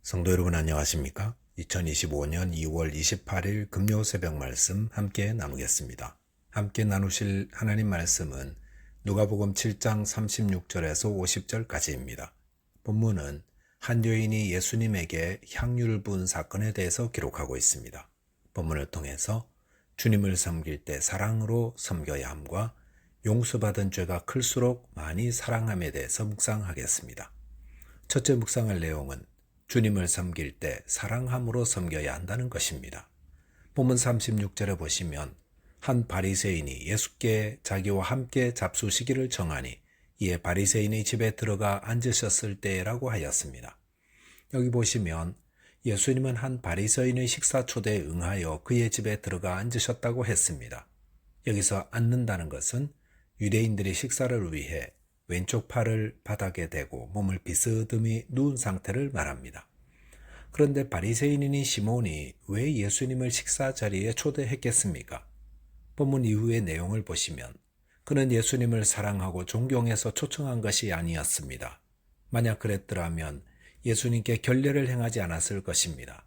성도 여러분 안녕하십니까? 2025년 2월 28일 금요 새벽 말씀 함께 나누겠습니다. 함께 나누실 하나님 말씀은 누가복음 7장 36절에서 50절까지입니다. 본문은 한 여인이 예수님에게 향유를 부은 사건에 대해서 기록하고 있습니다. 본문을 통해서 주님을 섬길 때 사랑으로 섬겨야 함과 용서받은 죄가 클수록 많이 사랑함에 대해서 묵상하겠습니다. 첫째 묵상할 내용은 주님을 섬길 때 사랑함으로 섬겨야 한다는 것입니다. 본문 36절에 보시면 한 바리새인이 예수께 자기와 함께 잡수시기를 정하니 이에 바리새인의 집에 들어가 앉으셨을 때라고 하였습니다. 여기 보시면 예수님은 한 바리새인의 식사 초대에 응하여 그의 집에 들어가 앉으셨다고 했습니다. 여기서 앉는다는 것은 유대인들이 식사를 위해 왼쪽 팔을 바닥에 대고 몸을 비스듬히 누운 상태를 말합니다. 그런데 바리새인인 시몬이 왜 예수님을 식사 자리에 초대했겠습니까? 본문 이후의 내용을 보시면 그는 예수님을 사랑하고 존경해서 초청한 것이 아니었습니다. 만약 그랬더라면 예수님께 결례를 행하지 않았을 것입니다.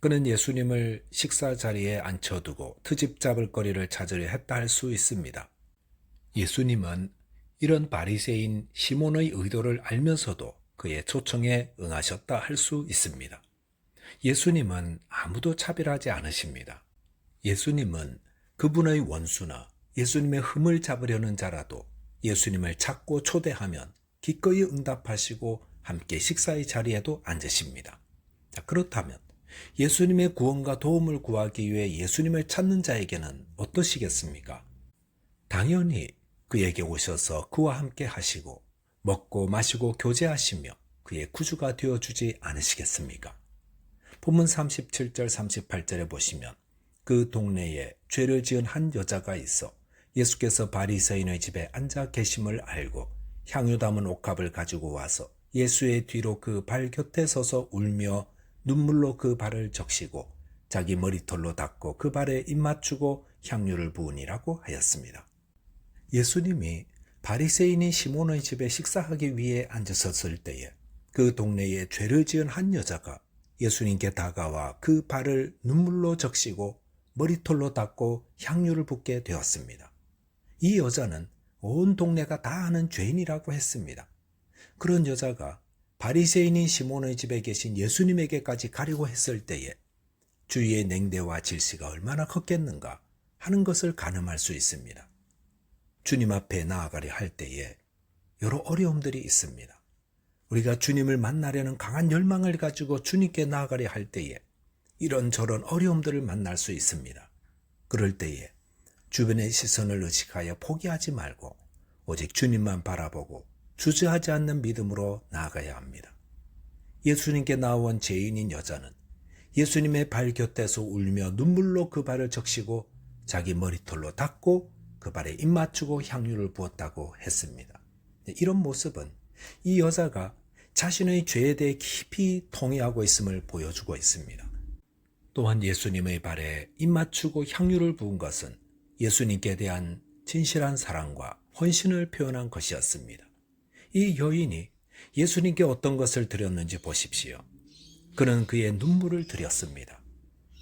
그는 예수님을 식사 자리에 앉혀두고 트집 잡을 거리를 찾으려 했다 할 수 있습니다. 예수님은 이런 바리새인 시몬의 의도를 알면서도 그의 초청에 응하셨다 할 수 있습니다. 예수님은 아무도 차별하지 않으십니다. 예수님은 그분의 원수나 예수님의 흠을 잡으려는 자라도 예수님을 찾고 초대하면 기꺼이 응답하시고 함께 식사의 자리에도 앉으십니다. 그렇다면 예수님의 구원과 도움을 구하기 위해 예수님을 찾는 자에게는 어떠시겠습니까? 당연히 그에게 오셔서 그와 함께 하시고 먹고 마시고 교제하시며 그의 구주가 되어주지 않으시겠습니까? 본문 37절 38절에 보시면 그 동네에 죄를 지은 한 여자가 있어 예수께서 바리새인의 집에 앉아 계심을 알고 향유 담은 옥합을 가지고 와서 예수의 뒤로 그 발 곁에 서서 울며 눈물로 그 발을 적시고 자기 머리털로 닦고 그 발에 입 맞추고 향유를 부으니라고 하였습니다. 예수님이 바리새인인 시몬의 집에 식사하기 위해 앉으셨을 때에 그 동네에 죄를 지은 한 여자가 예수님께 다가와 그 발을 눈물로 적시고 머리털로 닦고 향유를 붓게 되었습니다. 이 여자는 온 동네가 다 아는 죄인이라고 했습니다. 그런 여자가 바리새인인 시몬의 집에 계신 예수님에게까지 가려고 했을 때에 주위의 냉대와 질시가 얼마나 컸겠는가 하는 것을 가늠할 수 있습니다. 주님 앞에 나아가려 할 때에 여러 어려움들이 있습니다. 우리가 주님을 만나려는 강한 열망을 가지고 주님께 나아가려 할 때에 이런저런 어려움들을 만날 수 있습니다. 그럴 때에 주변의 시선을 의식하여 포기하지 말고 오직 주님만 바라보고 주저하지 않는 믿음으로 나아가야 합니다. 예수님께 나온 죄인인 여자는 예수님의 발 곁에서 울며 눈물로 그 발을 적시고 자기 머리털로 닦고 그 발에 입 맞추고 향유를 부었다고 했습니다. 이런 모습은 이 여자가 자신의 죄에 대해 깊이 통회하고 있음을 보여주고 있습니다. 또한 예수님의 발에 입 맞추고 향유를 부은 것은 예수님께 대한 진실한 사랑과 헌신을 표현한 것이었습니다. 이 여인이 예수님께 어떤 것을 드렸는지 보십시오. 그는 그의 눈물을 드렸습니다.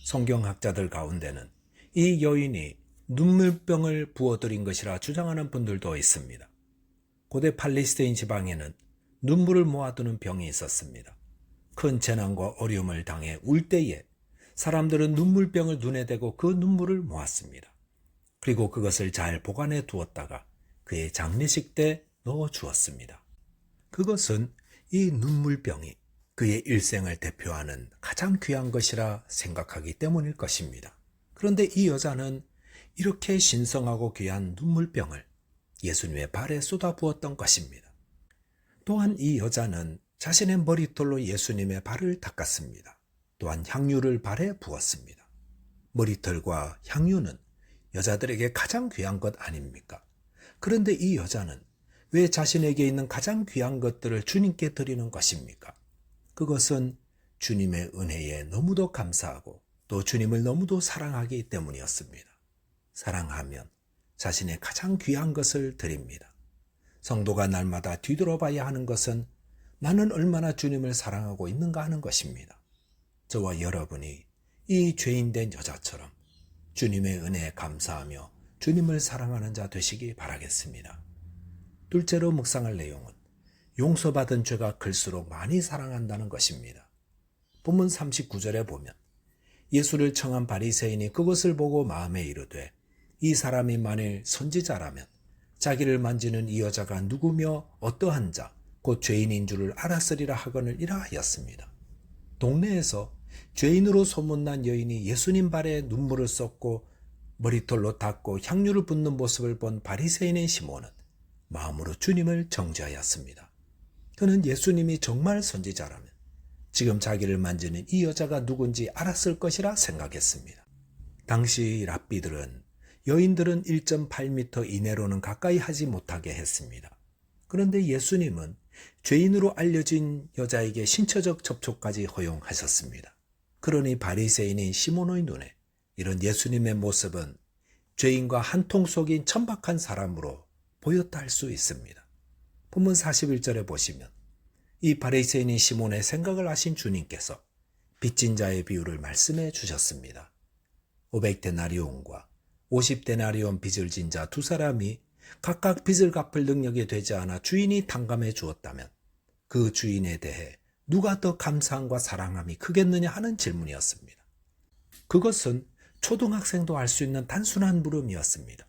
성경학자들 가운데는 이 여인이 눈물병을 부어드린 것이라 주장하는 분들도 있습니다. 고대 팔레스타인 지방에는 눈물을 모아두는 병이 있었습니다. 큰 재난과 어려움을 당해 울 때에 사람들은 눈물병을 눈에 대고 그 눈물을 모았습니다. 그리고 그것을 잘 보관해 두었다가 그의 장례식 때 넣어 주었습니다. 그것은 이 눈물병이 그의 일생을 대표하는 가장 귀한 것이라 생각하기 때문일 것입니다. 그런데 이 여자는 이렇게 신성하고 귀한 눈물병을 예수님의 발에 쏟아부었던 것입니다. 또한 이 여자는 자신의 머리털로 예수님의 발을 닦았습니다. 또한 향유를 발에 부었습니다. 머리털과 향유는 여자들에게 가장 귀한 것 아닙니까? 그런데 이 여자는 왜 자신에게 있는 가장 귀한 것들을 주님께 드리는 것입니까? 그것은 주님의 은혜에 너무도 감사하고 또 주님을 너무도 사랑하기 때문이었습니다. 사랑하면 자신의 가장 귀한 것을 드립니다. 성도가 날마다 뒤돌아봐야 하는 것은 나는 얼마나 주님을 사랑하고 있는가 하는 것입니다. 저와 여러분이 이 죄인된 여자처럼 주님의 은혜에 감사하며 주님을 사랑하는 자 되시기 바라겠습니다. 둘째로 묵상할 내용은 용서받은 죄가 클수록 많이 사랑한다는 것입니다. 본문 39절에 보면 예수를 청한 바리새인이 그것을 보고 마음에 이르되 이 사람이 만일 선지자라면 자기를 만지는 이 여자가 누구며 어떠한 자 곧 죄인인 줄을 알았으리라 하거니와 하였습니다. 동네에서 죄인으로 소문난 여인이 예수님 발에 눈물을 쏟고 머리털로 닦고 향유를 붓는 모습을 본 바리새인인 시몬은 마음으로 주님을 정죄하였습니다. 그는 예수님이 정말 선지자라면 지금 자기를 만지는 이 여자가 누군지 알았을 것이라 생각했습니다. 당시 랍비들은 여인들은 1.8m 이내로는 가까이 하지 못하게 했습니다. 그런데 예수님은 죄인으로 알려진 여자에게 신체적 접촉까지 허용하셨습니다. 그러니 바리새인인 시몬의 눈에 이런 예수님의 모습은 죄인과 한통속인 천박한 사람으로 보였다 할 수 있습니다. 본문 41절에 보시면 이 바리새인인 시몬의 생각을 아신 주님께서 빚진 자의 비유를 말씀해 주셨습니다. 500데나리온과 50데나리온 빚을 진 자 두 사람이 각각 빚을 갚을 능력이 되지 않아 주인이 탕감해 주었다면 그 주인에 대해 누가 더 감사함과 사랑함이 크겠느냐 하는 질문이었습니다. 그것은 초등학생도 알 수 있는 단순한 물음이었습니다.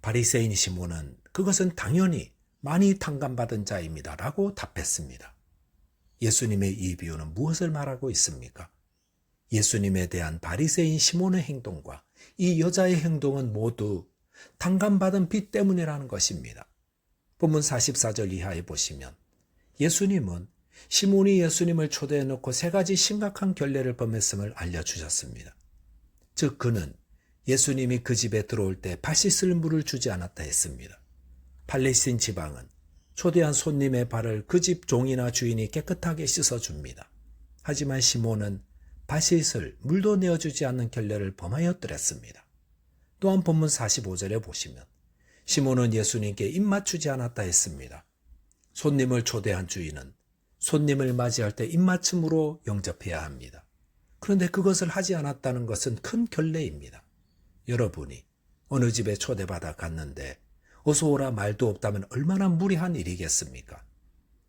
바리새인 시몬은 그것은 당연히 많이 탕감받은 자입니다 라고 답했습니다. 예수님의 이 비유는 무엇을 말하고 있습니까? 예수님에 대한 바리새인 시몬의 행동과 이 여자의 행동은 모두 탕감받은 빚 때문이라는 것입니다. 본문 44절 이하에 보시면 예수님은 시몬이 예수님을 초대해 놓고 세 가지 심각한 결례를 범했음을 알려주셨습니다. 즉 그는 예수님이 그 집에 들어올 때 발 씻을 물을 주지 않았다 했습니다. 팔레스틴 지방은 초대한 손님의 발을 그 집 종이나 주인이 깨끗하게 씻어줍니다. 하지만 시몬은 발 씻을 물도 내어주지 않는 결례를 범하였더랬습니다. 또한 본문 45절에 보시면 시몬은 예수님께 입맞추지 않았다 했습니다. 손님을 초대한 주인은 손님을 맞이할 때 입맞춤으로 영접해야 합니다. 그런데 그것을 하지 않았다는 것은 큰 결례입니다. 여러분이 어느 집에 초대받아 갔는데 어서 오라 말도 없다면 얼마나 무리한 일이겠습니까?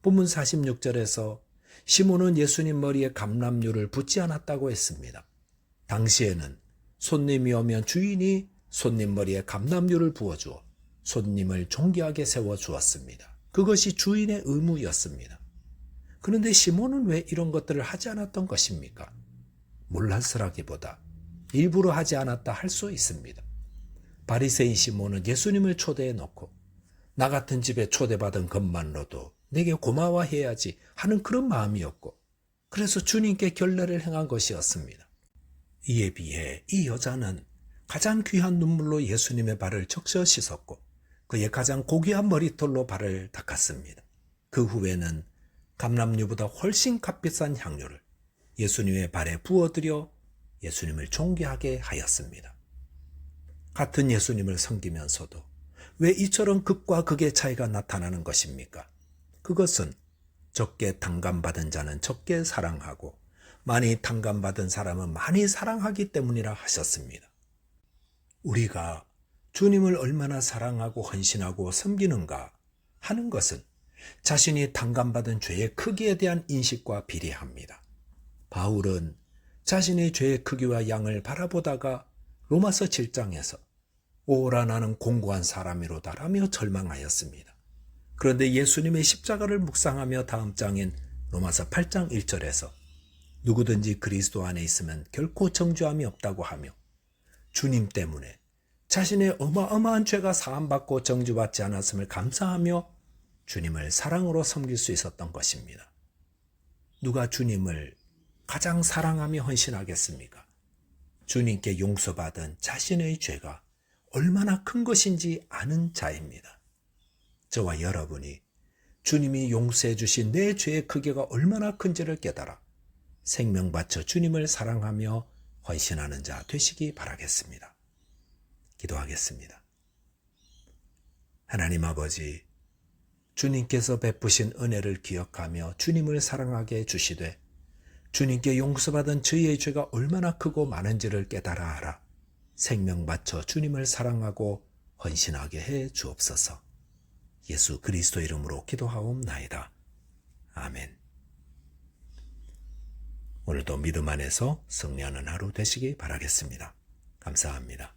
본문 46절에서 시몬은 예수님 머리에 감람유를 붓지 않았다고 했습니다. 당시에는 손님이 오면 주인이 손님 머리에 감람유를 부어주어 손님을 존귀하게 세워주었습니다. 그것이 주인의 의무였습니다. 그런데 시몬은 왜 이런 것들을 하지 않았던 것입니까? 몰랐으라기보다 일부러 하지 않았다 할 수 있습니다. 바리새인 시몬은 예수님을 초대해 놓고 나 같은 집에 초대받은 것만으로도 내게 고마워해야지 하는 그런 마음이었고 그래서 주님께 결례를 행한 것이었습니다. 이에 비해 이 여자는 가장 귀한 눈물로 예수님의 발을 적셔 씻었고 그의 가장 고귀한 머리털로 발을 닦았습니다. 그 후에는 감람유보다 훨씬 값비싼 향유를 예수님의 발에 부어드려 예수님을 존귀하게 하였습니다. 같은 예수님을 섬기면서도 왜 이처럼 극과 극의 차이가 나타나는 것입니까? 그것은 적게 탕감받은 자는 적게 사랑하고 많이 탕감받은 사람은 많이 사랑하기 때문이라 하셨습니다. 우리가 주님을 얼마나 사랑하고 헌신하고 섬기는가 하는 것은 자신이 탕감받은 죄의 크기에 대한 인식과 비례합니다. 바울은 자신의 죄의 크기와 양을 바라보다가 로마서 7장에서 오라 나는 공고한 사람이로다라며 절망하였습니다. 그런데 예수님의 십자가를 묵상하며 다음 장인 로마서 8장 1절에서 누구든지 그리스도 안에 있으면 결코 정죄함이 없다고 하며 주님 때문에 자신의 어마어마한 죄가 사함받고 정죄받지 않았음을 감사하며 주님을 사랑으로 섬길 수 있었던 것입니다. 누가 주님을 가장 사랑하며 헌신하겠습니까? 주님께 용서받은 자신의 죄가 얼마나 큰 것인지 아는 자입니다. 저와 여러분이 주님이 용서해 주신 내 죄의 크기가 얼마나 큰지를 깨달아 생명 바쳐 주님을 사랑하며 헌신하는 자 되시기 바라겠습니다. 기도하겠습니다. 하나님 아버지, 주님께서 베푸신 은혜를 기억하며 주님을 사랑하게 해주시되 주님께 용서받은 저희의 죄가 얼마나 크고 많은지를 깨달아 알아 생명 바쳐 주님을 사랑하고 헌신하게 해 주옵소서. 예수 그리스도 이름으로 기도하옵나이다. 아멘. 오늘도 믿음 안에서 승리하는 하루 되시기 바라겠습니다. 감사합니다.